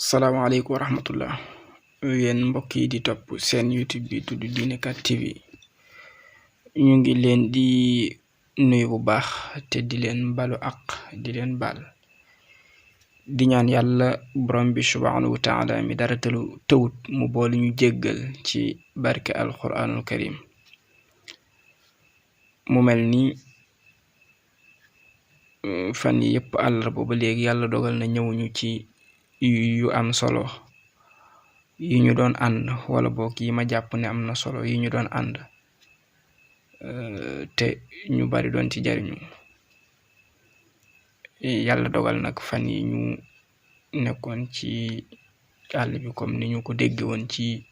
salaamaaleykum wa rahmatullah yéen mbokk yi di topp seen YouTube bi tudd Diinekat TV ñu ngi leen di nuyu bu baax te di leen balu ak di leen baal di ñaan yàlla borom bi subhanahu wa taala mi dara tëwut mu boole ñu jéggal ci barke alquranul karim mu mel ni fan yi yëpp àllarba ba léegi yàlla dogal na ñëwuñu ci yu am solo yi ñu doon ànd wala boog yi ma jàpp ne am na solo yi ñu doon ànd te ñu bari doon ci jariñu yàlla dogal nag fan yi ñu nekkoon ci àll bi comme ni ñu ko dégge woon ci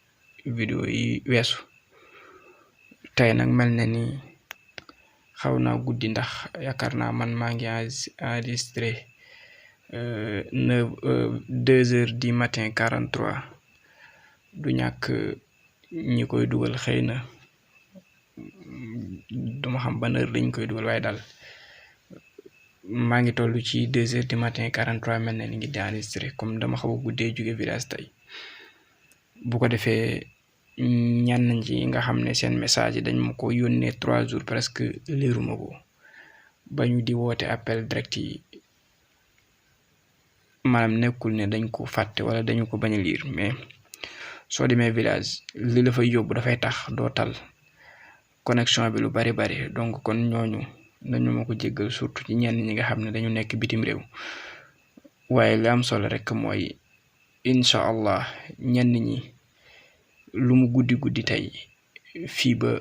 vidéo yi weesu tey nag mel na ni xaw naa guddi ndax yaakaar naa man maa ngi enregistré 2h du matin 43 du ñàkk ñi koy dugal xëy na duma xam ban heure lañ koy dugal waaye daal maa ngi toll ci 2h du matin 43 mel na ni ngi di enregistré comme dama xaw a guddee jóge village tey bu ko defee ñenn ñi nga xam ne seen message yi dañ ma ko yónnee 3 jours presque liiruma ko ba ñu di woote appel direct yi maanaam nekkul ne dañ ko fàtte wala dañu ko bañ a liir mais soo demee village li la fay yóbbu dafay tax doo tal connexion bi lu bari donc kon ñooñu nañu ma ko jéggal surtout ci ñenn ñi nga xam ne dañu nekk bitim réew waaye li am solo rek mooy incha allah ñenn ñi lu mu guddi tey fii ba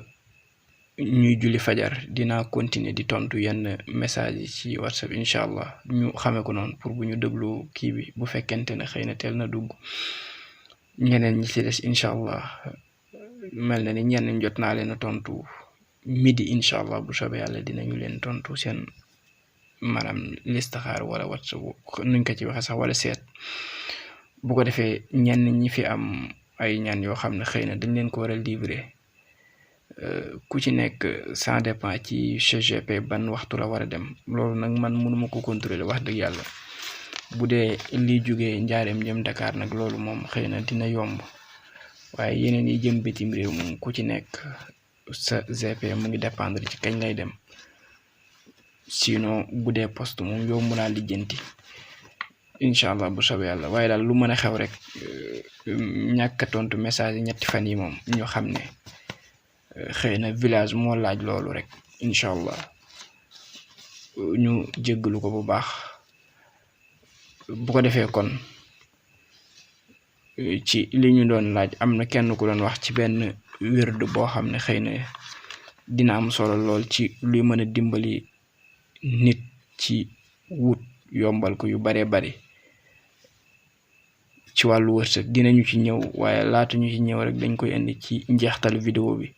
ñuy julli fajar dinaa continuer di tontu yenn message yi ci WhatsApp incha allah ñu xamee ko noonu pour bu ñu déglu kii bi bu fekkente ne xëy na teel na dugg ñeneen ñi ci des incha allah mel na ni ñenn jot naa leen a tontu midi incha allah bu soobee yàlla dinañu leen tontu seen maanaam listaxaar wala WhatsApp nuñ ko ci waxee sax wala seet bu ko defee ñenn ñi fi am ay ñaan yoo xam ne xëy na dañ leen ko war a livrer ku ci nekk ça dépend ci CGP ban waxtu la war a dem loolu nag man mënuma ko contrôler wax dëgg yàlla bu dee lii jógee njaareem jëm Dakar nag loolu moom xëy na dina yomb waaye yeneen yi jëm bitim réew moom ku ci nekk sa GP mu ngi dépendre ci kañ lay dem sinon bu dee poste moom yomb naa lijjanti incha allah bu soobee yàlla waaye daal lu mën a xew rek ñàkk a tontu message yi ñetti fan yi moom ñu xam ne xëy na village moo laaj loolu rek incha allah ñu jéggalu ko bu baax bu ko defee kon ci li ñu doon laaj am na kenn ku doon wax ci benn wérdu boo xam ne xëy na dina am solo lool ci luy mën a dimbali nit ci wut yombal ko yu baree bari ci wàllu wërsëg dinañu ci ñëw waaye laata ñu ci ñëw rek dañ koy indi ci njeextalu vidéo bi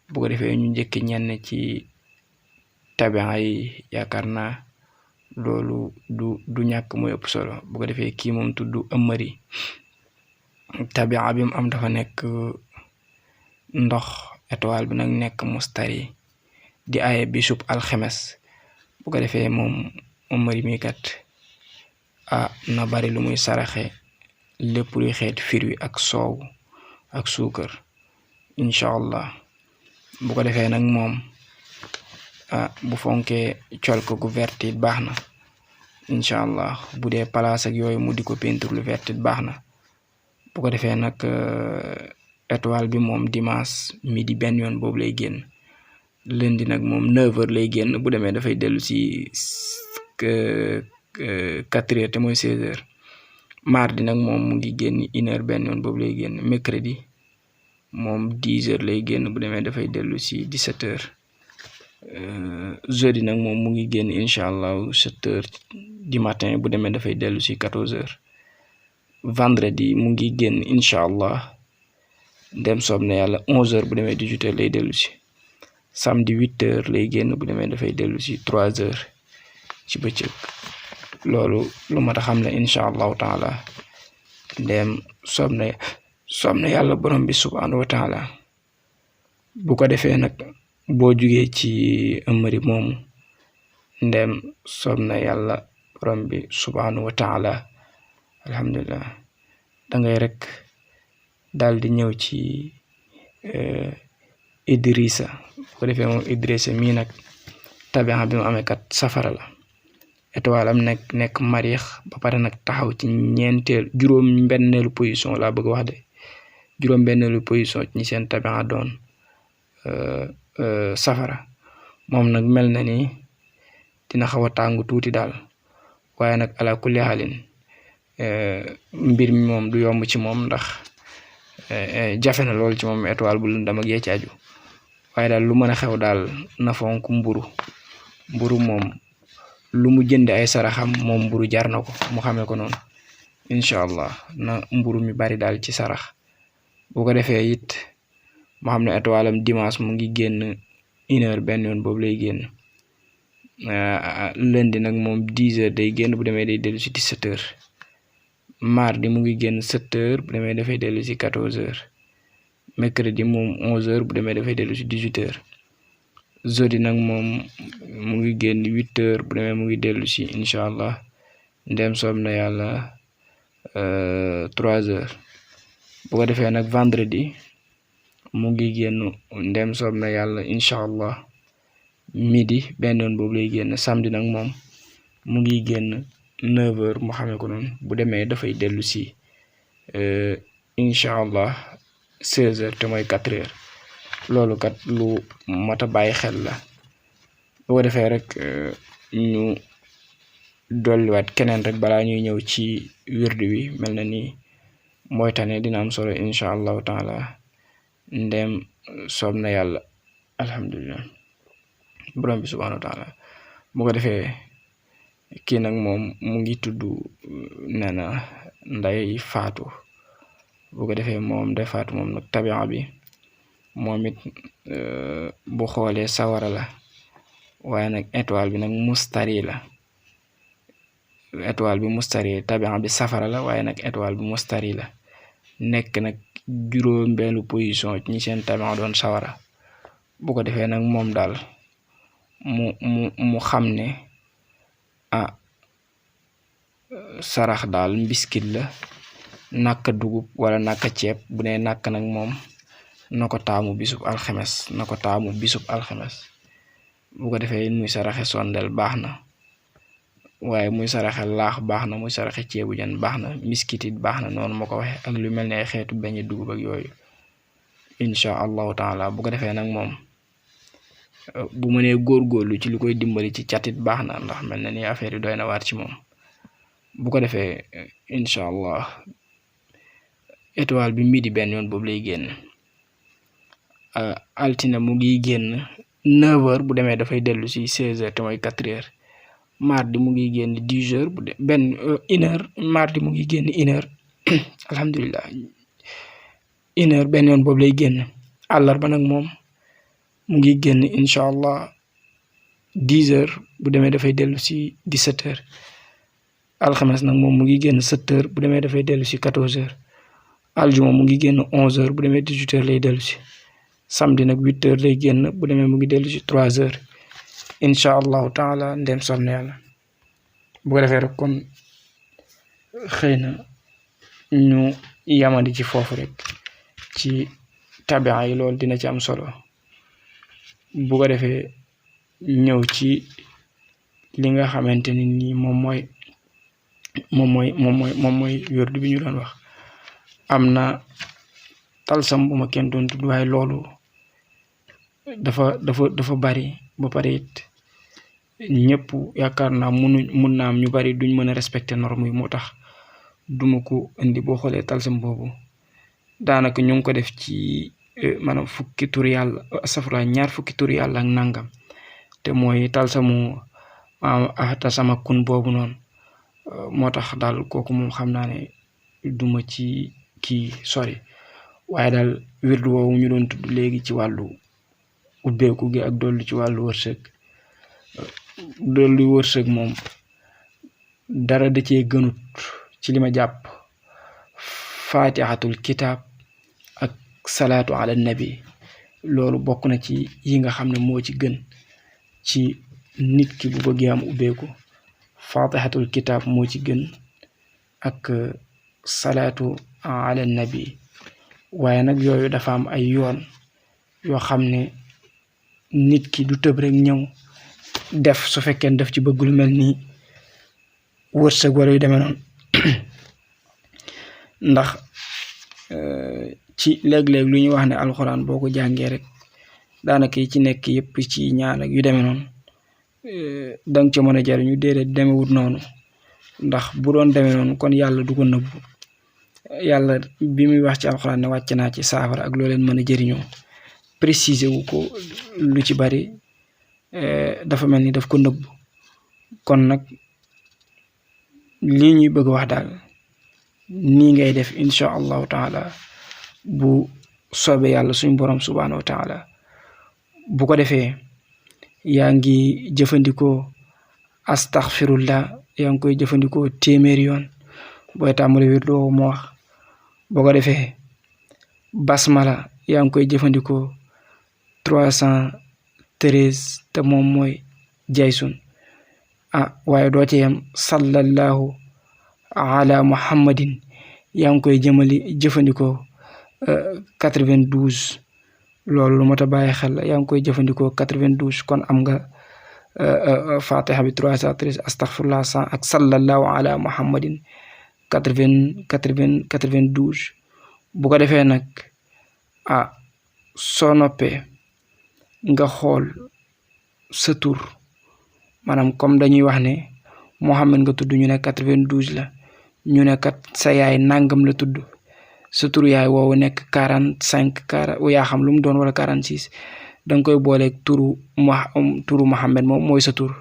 bu ko defee ñu njëkk ñenn ci tabian yi yaakaar naa loolu du ñàkk mooy ëpp solo bu ko defee kii moom tudd ëmmëri tabian bi mu am dafa nekk ndox étoile bi nag nekk mustari di aaye bisub alxemes bu ko defee moom ëmmëri mi kat na bari lu muy saraxe lépp luy xeet firwi ak soow ak suukar incha allah bu ko defee nag moom bu fonkee col ko gu vert it baax na incha allah bu dee palaas ak yooyu mu di ko peinture lu vert it baax na bu ko defee nag étoile bi moom dimanche midi benn yoon boobu lay génn lundi nag moom 9h lay génn bu demee dafay dellu si 4h te mooy 16h mardi nag moom mu ngi génn 1h benn yoon boobu lay génn mercredi moom 10h lay génn bu demee dafay dellu si 17h jeudi nag moom mu ngi génn incha allah 7h du matin bu demee dafay dellu si 14h vendredi mu ngi génn incha allah dem soob na yàlla 11h bu demee 18h lay dellu si samedi 8h lay génn bu demee dafay dellu si 3h ci bëccëg loolu lu mat a xam ne incha allahu taala ndem soob na yàlla borom bi subhanahu wa taala bu ko defee nag boo jugee ci ëmmëri moomu ndem soob na yàlla borom bi subhanahu wa taala alhamdulillah da ngay rek daal di ñëw ci Idrissa bu ko defee moom Idrissa mii nag tabixa bi mu amee kat safara la étoile am nekk mariix ba pare nag taxaw ci juróom-benneelu position laa bëgg wax de juróom-benneelu position ci ñi seen tabixa doon safara moom nag mel na ni dina xaw a tàng tuuti daal waaye nag ala kulli xaalin mbir mi moom du yomb ci moom ndax jafe na lool ci moom étoile bu lëndam ak yee ci aju waaye daal lu mën a xew daal na fonk mburu moom lu mu jënd ay saraxam moom mburu jar na ko mu xamee ko noonu incha allah na mburu mi bari daal ci sarax bu ko defee it mu xam ne étoile am dimanche mu ngi génn 1h benn yoon boobu lay génn lundi nag moom 10h day génn bu demee day dellu si 17h mardi mu ngi génn 7h bu demee dafay dellu si 14h mercredi moom 11h bu demee dafay dellu si 18h jeudi nag moom mu ngi génn 8h bu demee mu ngi dellu si incha allah ndem soob na yàlla 3h bu ko defee nag vendredi mu ngi génn ndem soob na yàlla incha allah midi benn yoon boobu lay génn samedi nag moom mu ngi génn 9h mu xamee ko noonu bu demee dafay dellu si incha allah 16h te mooy 4h loolu kat lu mat a bàyyi xel la bu ko defee rek ñu dolliwaat keneen rek balaa ñuy ñëw ci wirdu wi mel na ni mooy tane dina am solo incha allahu taala ndem soob na yàlla alhamdulilah borom bi subhanahu wa taala bu ko defee kii nag moom mu ngi tudd nee na Ndey Faatu bu ko defee moom Ndey Faatu moom nag tabixa bi moom it bu xoolee sawara la waaye nag étoile bi nag mustari la étoile bi mustari tabixa bi safara la waaye nag étoile bi mustari la nekk nag juróom-bennu position ñi seen tabixa doon sawara bu ko defee nag moom daal mu xam ne sarax daal mbiskit la nàkk dugub wala nàkk ceeb bu ne nàkk nag moom na ko taamu bisub alxemes bu ko defee muy saraxe sondel baax na waaye muy saraxe laax baax na muy saraxe ceebu jan baax na miskit it baax na noonu ma ko waxe ak lu mel ne ay xeetu beñe dugub ak yooyu incha allahu taala bu ko defee nag moom bu mënee góorgóorlu ci lu koy dimbali ci catit baax na ndax mel na ni affaire yi doy na waar ci moom bu ko defee incha allah étoile bi midi benn yoon boobu lay génn altine mu ngi génn 9h bu demee dafay dellu si 16h te mooy 4h mardi mu ngi génn 10h bu de benn 1h mardi mu ngi génn 1h alhamdulilah 1h benn yoon boobu lay génn àllarba nag moom mu ngi génn incha allah 10h bu demee dafay dellu si 17h alxames nag moom mu ngi génn 7h bu demee dafay dellu si 14h aljuma mu ngi génn 11h bu demee 18h lay dellu si samedi nag 8h lay génn bu demee mu ngi dellu si 3h incha allahu taala ndem soob na yàlla bu ko defee rek kon xëy na ñu yamandi ci foofu rek ci tabia yi loolu dina ci am solo bu ko defee ñëw ci li nga xamante ni nii moom mooy wirdu bi ñu doon wax am na talsam bu ma kenn doon tudd waaye loolu dafa bari ba pare it ñëpp yaakaar naa mun naa am ñu bari duñ mën a respecter norme yi moo tax duma ko indi boo xoolee talsam boobu daanaka ñu ngi ko def ci maanaam fukki tur yàlla safra ñaar fukki tur yàlla ak nangam te mooy talsamu sama kun boobu noonu moo tax daal kooku moom xam naa ne duma ci kii sori waaye daal wirdu woowu ñu doon tudd léegi ci wàllu ubbeeku gi ak dollu ci wàllu wërsëg moom dara da cee gënut ci li ma jàpp fatihatul kitab ak salaatu ala nabi loolu bokk na ci yi nga xam ne moo ci gën ci nit ki bu bëggee am ubbeeku fatihatul kitab moo ci gën ak salaatu ala nabi waaye nag yooyu dafa am ay yoon yoo xam ne nit ki du tëb rek ñëw def su fekkee def ci bëgg lu mel ni wërsëg wala yu demee noonu ndax ci léeg-léeg lu ñuy wax ne alxuraan boo ko jàngee rek daanaka yi ci nekk yëpp ci ñaan ak yu demee noonu danga ca mën a jariñu déedéet demewut noonu ndax bu doon demee noonu kon yàlla du ko nëbbu yàlla bi muy wax ci alxuraan ne wàcc naa ci saafara ak loo leen mën a jëriñoo préciser wu ko lu ci bari dafa mel ni daf ko nëbbu kon nag lii ñuy bëgg wax daal nii ngay def incha allahu taala bu soobee yàlla suñ borom subhanahu wa taala bu ko defee yaa ngi jëfandikoo astaghfirullah yaa ngi koy jëfandikoo téeméeri yoon booy tàmbali wirdu woowu moo wax boo ko defee basmala yaa ngi koy jëfandikoo 313 te moom mooy jaysun waaye doo ci yem sallallahu ala muhammadin yaa ngi koy jëfandikoo 92 loolu lu mat a bàyyi xel la yaa ngi koy jëfandikoo 92 kon am nga fatiha bi 313 astaghfirullah 100 ak sallallahu ala muhammadin 92 bu ko defee nag soo noppee nga xool sa tur maanaam comme dañuy wax ne Muhammad nga tudd ñu ne 92 la ñu ne kat sa yaay nangam la tudd sa tur yaay woowu nekk 45 yaa xam lu mu doon wala 46 danga koy booleeg turu Muhammad moom mooy sa tur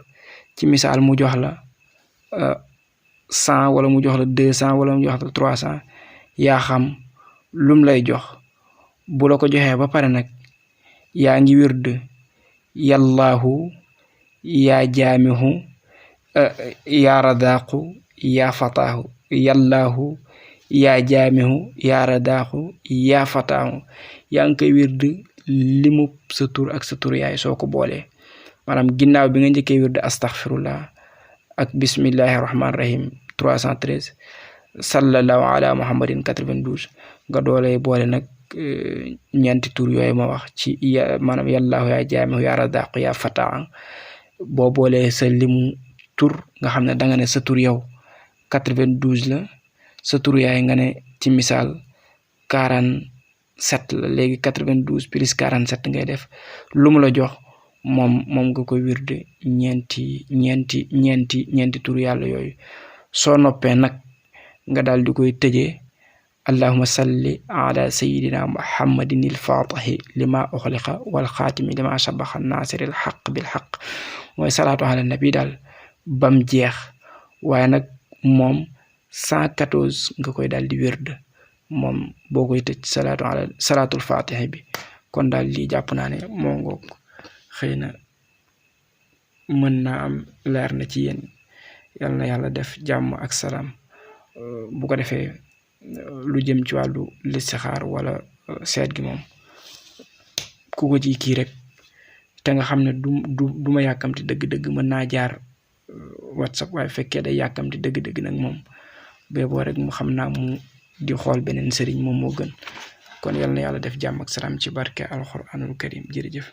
ci misaal mu jox la 100 wala mu jox la 200 wala mu jox la 300 yaa xam lum lay jox bu la ko joxee ba pare nag yaa ngi wird yallahu yaa jaamihu yaa radaqu yaa fataahu yallahu yaa jaamihu yaa radaqu yaa fataahu yaa ngi koy wird limu sa tur ak sa tur yaay soo ko boolee maanaam ginnaaw bi nga njëkkee wird astaghfirullah ak bismillahi rahmaani rahim 313 sallallahu ala muhammadin 92 nga doolee boole nag ñeenti tur yooyu ma wax ci maanaam yallahu yaa jaamihu yaa radaqu yaa fataahu boo boolee sa limu tur nga xam ne danga ne sa tur yow 92 la sa tur yaay nga ne ci misaal 47 la léegi 92 plus 47 ngay def lu mu la jox moom nga koy wirde ñeenti tur yàlla yooyu soo noppee nag nga daal di koy tëjee allahumma salli ala sayyidina muhammadin il-fatihi lima uxliqa wal xaatimi lima sabaxa nasiril xaq bil xaq mooy salaatu ala nabi daal bam jeex waaye nag moom 114 nga koy daal di wird moom boo koy tëj salaatul fatihi bi kon daal lii jàpp naa ne moo ngoog xëy na mën naa am leer na ci yéen yal na yàlla def jàmm ak salaam bu ko defee lu jëm ci wàllu listixaar wala seet gi moom ku ko ci kii rek te nga xam ne du ma yàkkamti dëgg-dëgg mën naa jaar WhatsApp waaye fekkee day yàkkamti dëgg-dëgg nag moom beeboo rek mu xam naa mu di xool beneen sëriñ moom moo gën kon yal na yàlla def jàmm ak salaam ci barke alxuraanul karim jërëjëf